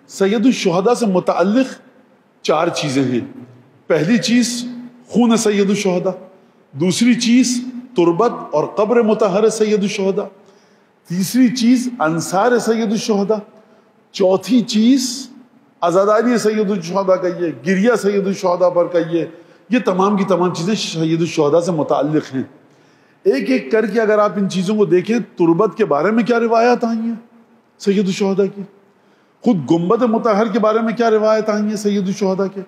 سید الشہداء سے متعلق 4 چیزیں ہیں. پہلی چیز خون سید الشہداء، دوسری چیز تربت اور قبر مطہر سید الشہداء، تیسری چیز انصار سید الشہداء، چوتھی چیز عزاداری سید الشہداء کہیے، گریہ سید الشہداء پر کہیے. یہ تمام کی تمام چیزیں سید الشہداء سے متعلق ہیں. ایک ایک کر کے اگر آپ ان چیزوں کو دیکھیں، تربت کے بارے میں کیا روایات آئی ہیں سید الشہداء کی، خود گنبد مطہر کے بارے میں کیا روایت آئی ہیں سید الشہداء کے.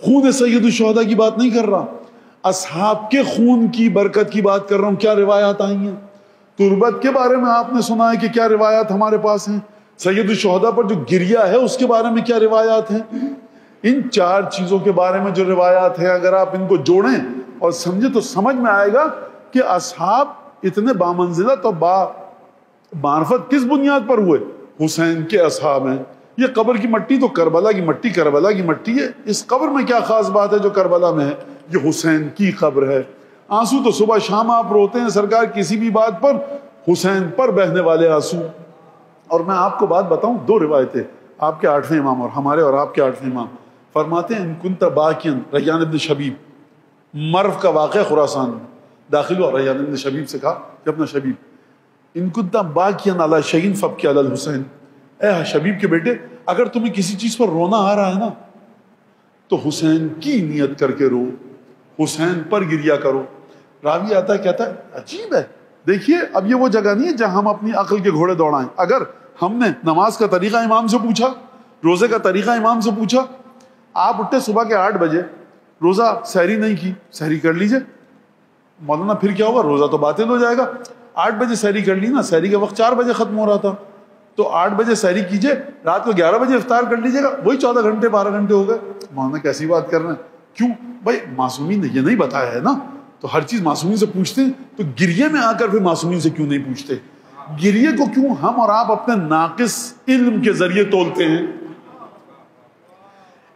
خون سید الشہداء کی بات نہیں کر رہا، اصحاب کے خون کی برکت کی بات کر رہا ہوں. کیا روایات آئی ہیں. تربت کے بارے میں آپ نے سنا ہے کہ کیا روایات ہمارے پاس ہیں. سید الشہداء پر جو گریہ ہے اس کے بارے میں کیا روایات ہیں. ان 4 چیزوں کے بارے میں جو روایات ہیں، اگر آپ ان کو جوڑیں اور سمجھیں تو سمجھ میں آئے گا کہ اصحاب اتنے بامنزلت اور معرفت کس بنیاد پر ہوئے. حسین کے اصحاب ہیں. یہ قبر کی مٹی تو کربلا کی مٹی ہے. اس قبر میں کیا خاص بات ہے جو کربلا میں ہے. یہ حسین کی قبر ہے. آنسو تو صبح شام آپ روتے ہیں سرکار کسی بھی بات پر، حسین پر بہنے والے آنسو. اور میں آپ کو بات بتاؤں، 2 روایتیں آپ کے 8ویں امام اور ہمارے اور آپ کے 8ویں امام فرماتے ہیں ان کنت باکین، ریان ابن شبیب، مرو کا واقعہ خراسان میں داخل ہوا. ریان ابن شبیب سے کہا کہ اپنا شبیب، ان کنت باکین علی شیء فابکی علی الحسین، اے شبیب کے بیٹے اگر تمہیں کسی چیز پر رونا آ رہا ہے نا تو حسین کی نیت کر کے رو، حسین پر گریہ کرو. راوی آتا ہے کہتا ہے عجیب ہے، دیکھیے اب یہ وہ جگہ نہیں ہے جہاں ہم اپنی عقل کے گھوڑے دوڑائیں. اگر ہم نے نماز کا طریقہ امام سے پوچھا، روزے کا طریقہ امام سے پوچھا، آپ اٹھے صبح کے 8 بجے، روزہ سحری نہیں کی، سحری کر لیجئے. مولانا پھر کیا ہوگا، روزہ تو باطل ہو جائے گا. 8 بجے سحری کر لی نا، سحری کا وقت 4 بجے ختم ہو رہا تھا، تو 8 بجے سحری کیجئے، رات کو 11 بجے افطار کر لیجئے گا، وہی 14 گھنٹے 12 گھنٹے ہو گئے. مولانا کیسی بات کر رہے ہیں. کیوں بھائی، معصومین نے یہ نہیں بتایا ہے نا، تو ہر چیز معصومین سے پوچھتے ہیں، تو گریے میں آ کر پھر معصومین سے کیوں نہیں پوچھتے. گریے کو کیوں ہم اور آپ اپنے ناقص علم کے ذریعے تولتے ہیں.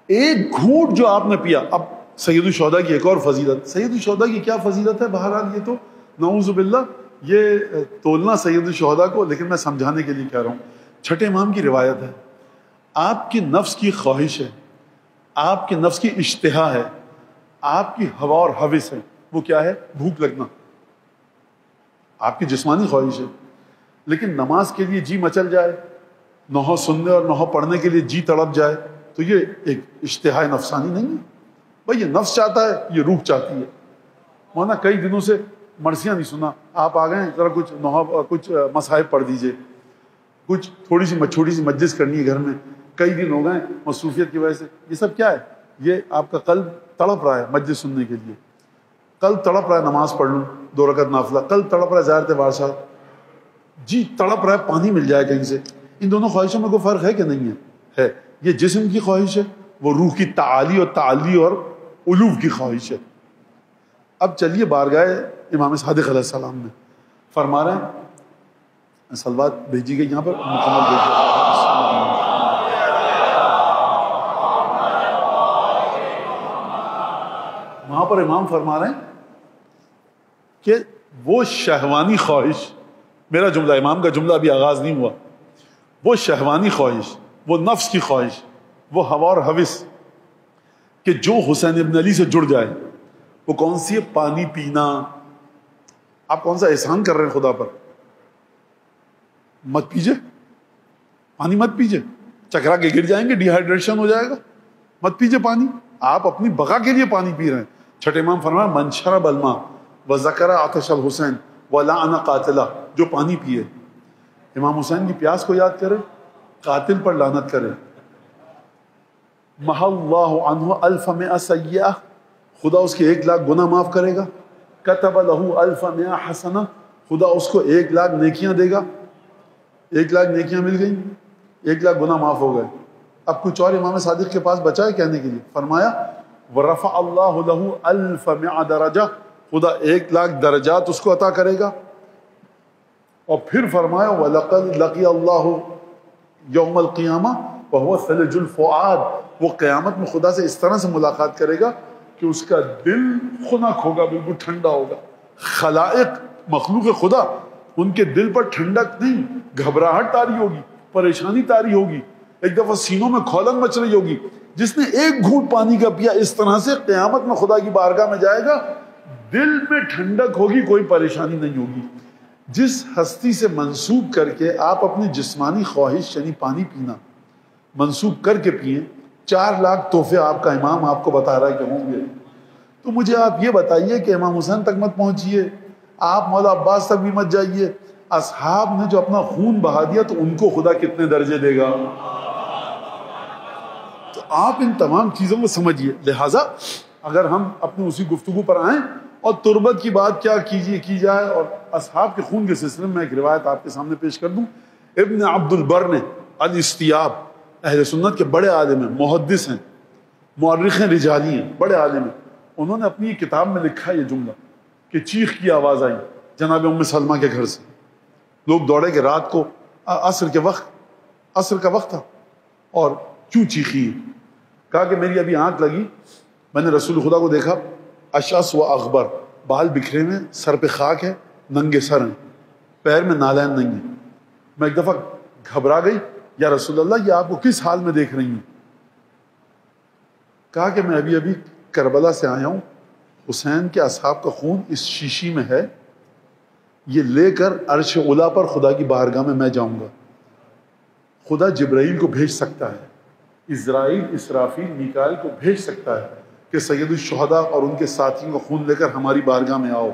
ایک گھونٹ جو آپ نے پیا. اب سید الشہداء کی ایک اور فضیلت. سید الشہداء کی کیا فضیلت ہے، بہرحال یہ تو نعوذ باللہ یہ تولنا سید الشہداء کو، لیکن میں سمجھانے کے لیے کہہ رہا ہوں. 6 امام کی روایت ہے، آپ کی نفس کی خواہش ہے، آپ کے نفس کی اشتہا ہے، آپ کی ہوا اور ہوس ہے. وہ کیا ہے، بھوک لگنا. آپ کی جسمانی خواہش ہے، لیکن نماز کے لیے جی مچل جائے، نوحہ سننے اور نوحہ پڑھنے کے لیے جی تڑپ جائے، تو یہ ایک اشتہا نفسانی نہیں ہے بھائی. یہ نفس چاہتا ہے، یہ روح چاہتی ہے. مولانا کئی دنوں سے مرثیہ نہیں سنا، آپ آ گئے ذرا کچھ نوحہ کچھ مصاحب پڑھ دیجئے، کچھ تھوڑی سی مجلس کرنی ہے گھر میں، کئی دن ہو گئے مصروفیت کی وجہ سے. یہ سب کیا ہے، یہ آپ کا قلب تڑپ رہا ہے مجلس سننے کے لیے، قلب تڑپ رہا ہے نماز پڑھ لوں 2 رکعت نافلہ، قلب تڑپ رہا ہے زیارت وارثہ، جی تڑپ رہا ہے پانی مل جائے کہیں سے. ان دونوں خواہشوں میں کوئی فرق ہے کہ نہیں ہے؟ یہ جسم کی خواہش ہے، وہ روح کی تعالی اور تعالی اور علو کی خواہش ہے. اب چلیے بارگاہ امام صادق علیہ السلام میں فرما رہے ہیں، صلوات بھیجی گئی یہاں پر مکمل بھیجی. وہاں پر امام فرما رہے ہیں کہ وہ شہوانی خواہش، میرا جملہ، امام کا جملہ ابھی آغاز نہیں ہوا، وہ شہوانی خواہش، وہ نفس کی خواہش، وہ ہوا اور ہوس کہ جو حسین ابن علی سے جڑ جائے، وہ کون سی ہے، پانی پینا. آپ کون سا احسان کر رہے ہیں خدا پر. مت پیجئے، پانی مت پیجئے، چکرا کے گر جائیں گے، ڈی ہائیڈریشن ہو جائے گا. مت پیجئے پانی، آپ اپنی بقا کے لیے پانی پی رہے ہیں. 6 امام فرمایا من شرب الماء وذکر عطش الحسین ولعن قاتلہ، جو پانی پیے، امام حسین کی پیاس کو یاد کرے، قاتل پر لعنت کرے. محى اللہ عنہ 1100 سیئہ، خدا اس کے 1 لاکھ گناہ معاف کرے گا. کتب لہ 1100 حسنہ، خدا اس کو 1 لاکھ نیکیاں دے گا. 1 لاکھ نیکیاں مل گئیں، 1 لاکھ گناہ معاف ہو گئے. اب کچھ اور امام صادق کے پاس بچا ہے کہنے کے لیے. فرمایا ورفع اللہ لہ 1100 درجہ، خدا 1 لاکھ درجات اس کو عطا کرے گا. اور پھر فرمایا وَلَقَدْ لَقِيَ اللَّهُ يَوْمَ الْقِيَامَةِ وَهُوَ ثَلْجُ الْفُؤَادِ، وہ قیامت میں خدا سے اس طرح سے ملاقات کرے گا کہ اس کا دل خنک ہوگا، بالکل ٹھنڈا ہوگا. خلائق، مخلوق خدا، ان کے دل پر ٹھنڈک نہیں، گھبراہٹ طاری ہوگی، پریشانی طاری ہوگی. ایک دفعہ سینوں میں کھولن مچ رہی ہوگی. جس نے ایک گھونٹ پانی کا پیا اس طرح سے قیامت میں خدا کی بارگاہ میں جائے گا, دل میں ٹھنڈک ہوگی, کوئی پریشانی نہیں ہوگی. جس ہستی سے منسوب کر کے آپ اپنی جسمانی خواہش یعنی پانی پینا منسوب کر کے پئیں, 4 لاکھ تحفے آپ کا امام آپ کو بتا رہا ہے کہ ہوں گے. تو مجھے آپ یہ بتائیے کہ امام حسین تک مت پہنچیے, آپ مولا عباس تک بھی مت جائیے. اصحاب نے جو اپنا خون بہا دیا تو ان کو خدا کتنے درجے دے گا. تو آپ ان تمام چیزوں کو سمجھیے. لہٰذا اگر ہم اپنی اسی گفتگو پر آئیں اور تربت کی بات کیا کی جائے اور اصحاب کے خون کے سلسلے میں ایک روایت آپ کے سامنے پیش کر دوں. ابن عبد البر نے الاستیاب, اہل سنت کے بڑے عالم ہیں, محدث ہیں, مورخ ہیں, رجالی ہیں, بڑے عالم ہیں. انہوں نے اپنی کتاب میں لکھا یہ جملہ کہ چیخ کی آواز آئی جناب ام سلمہ کے گھر سے. لوگ دوڑے کہ رات کو عصر کا وقت تھا اور کیوں چیخی. کہا کہ میری ابھی آنکھ لگی, میں نے رسول خدا کو دیکھا, اشعث و اغبر, بال بکھرے میں, سر پہ خاک ہے, ننگے سر ہیں, پیر میں نالین نہیں ہیں. میں ایک دفعہ گھبرا گئی, یا رسول اللہ یہ آپ کو کس حال میں دیکھ رہی ہیں؟ کہا کہ میں ابھی کربلا سے آیا ہوں, حسین کے اصحاب کا خون اس شیشی میں ہے, یہ لے کر عرش اولیٰ پر خدا کی بارگاہ میں جاؤں گا. خدا جبرائیل کو بھیج سکتا ہے, اسرائیل, اسرافیل, میکائیل کو بھیج سکتا ہے کہ سید الشہداء اور ان کے ساتھیوں کا خون لے کر ہماری بارگاہ میں آؤ.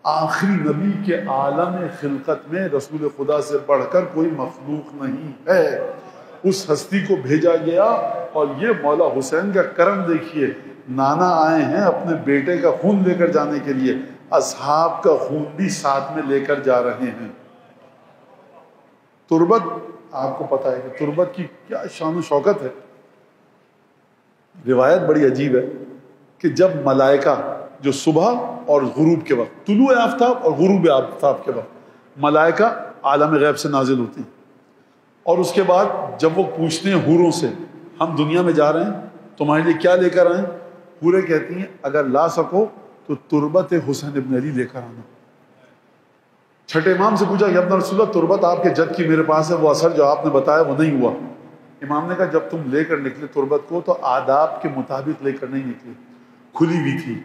آخری نبی کے عالم خلقت میں رسول خدا سے بڑھ کر کوئی مخلوق نہیں ہے. اس ہستی کو بھیجا گیا اور یہ مولا حسین کا کرم دیکھیے, نانا آئے ہیں اپنے بیٹے کا خون لے کر جانے کے لیے, اصحاب کا خون بھی ساتھ میں لے کر جا رہے ہیں. تربت آپ کو پتا ہے کہ تربت کی کیا شان و شوکت ہے. روایت بڑی عجیب ہے کہ جب ملائکہ جو صبح اور غروب کے وقت, طلوع آفتاب اور غروب آفتاب کے وقت ملائکہ عالم غیب سے نازل ہوتے ہیں, اور اس کے بعد جب وہ پوچھتے ہیں حوروں سے ہم دنیا میں جا رہے ہیں تمہارے لیے کیا لے کر آئیں, حوریں کہتی ہیں اگر لا سکو تو تربت حسین ابن علی لے کر آنا. چھٹے امام سے پوچھا کہ ابن رسول اللہ تربت آپ کے جد کی میرے پاس ہے, وہ اثر جو آپ نے بتایا وہ نہیں ہوا. امام نے کہا جب تم لے کر نکلے تربت کو تو آداب کے مطابق لے کر نہیں نکلے, کھلی ہوئی تھی.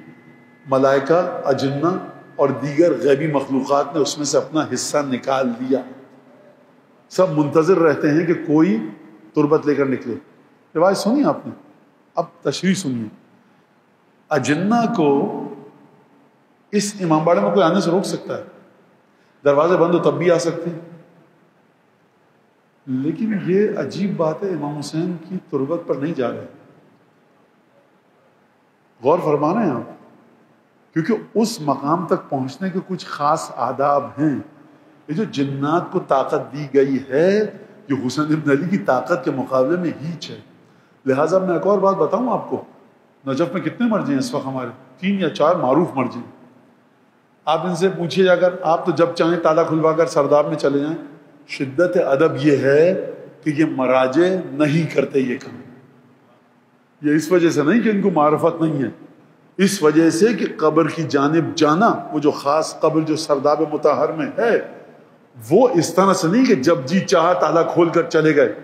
ملائکہ, اجنہ اور دیگر غیبی مخلوقات نے اس میں سے اپنا حصہ نکال دیا. سب منتظر رہتے ہیں کہ کوئی تربت لے کر نکلے. روایت سنی آپ نے, اب تشریح سنیے. اجنہ کو اس امام باڑے میں کوئی آنے سے روک سکتا ہے؟ دروازے بند ہو تب بھی آ سکتے ہیں. لیکن یہ عجیب بات ہے, امام حسین کی تربت پر نہیں جا رہے. غور فرما رہے ہیں آپ, کیونکہ اس مقام تک پہنچنے کے کچھ خاص آداب ہیں. یہ جو جنات کو طاقت دی گئی ہے یہ حسین ابن علی کی طاقت کے مقابلے میں ہیچ ہے. لہٰذا میں ایک اور بات بتاؤں آپ کو, نجف میں کتنے مرجے ہیں اس وقت ہمارے؟ 3 یا 4 معروف مرجے. آپ ان سے پوچھیے جا کر, آپ تو جب چاہیں تالا کھلوا کر سرداب میں چلے جائیں. شدت ادب یہ ہے کہ یہ مراجع نہیں کرتے یہ کام. یہ اس وجہ سے نہیں کہ ان کو معرفت نہیں ہے, اس وجہ سے کہ قبر کی جانب جانا, وہ جو خاص قبر جو سرداب مطہر میں ہے, وہ اس طرح سے نہیں کہ جب جی چاہا تالا کھول کر چلے گئے.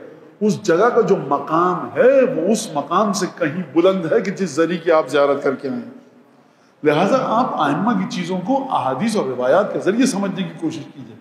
اس جگہ کا جو مقام ہے وہ اس مقام سے کہیں بلند ہے کہ جس ذریعے کی آپ زیارت کر کے آئیں. لہٰذا آپ ائمہ کی چیزوں کو احادیث اور روایات کے ذریعے سمجھنے کی کوشش کیجیے.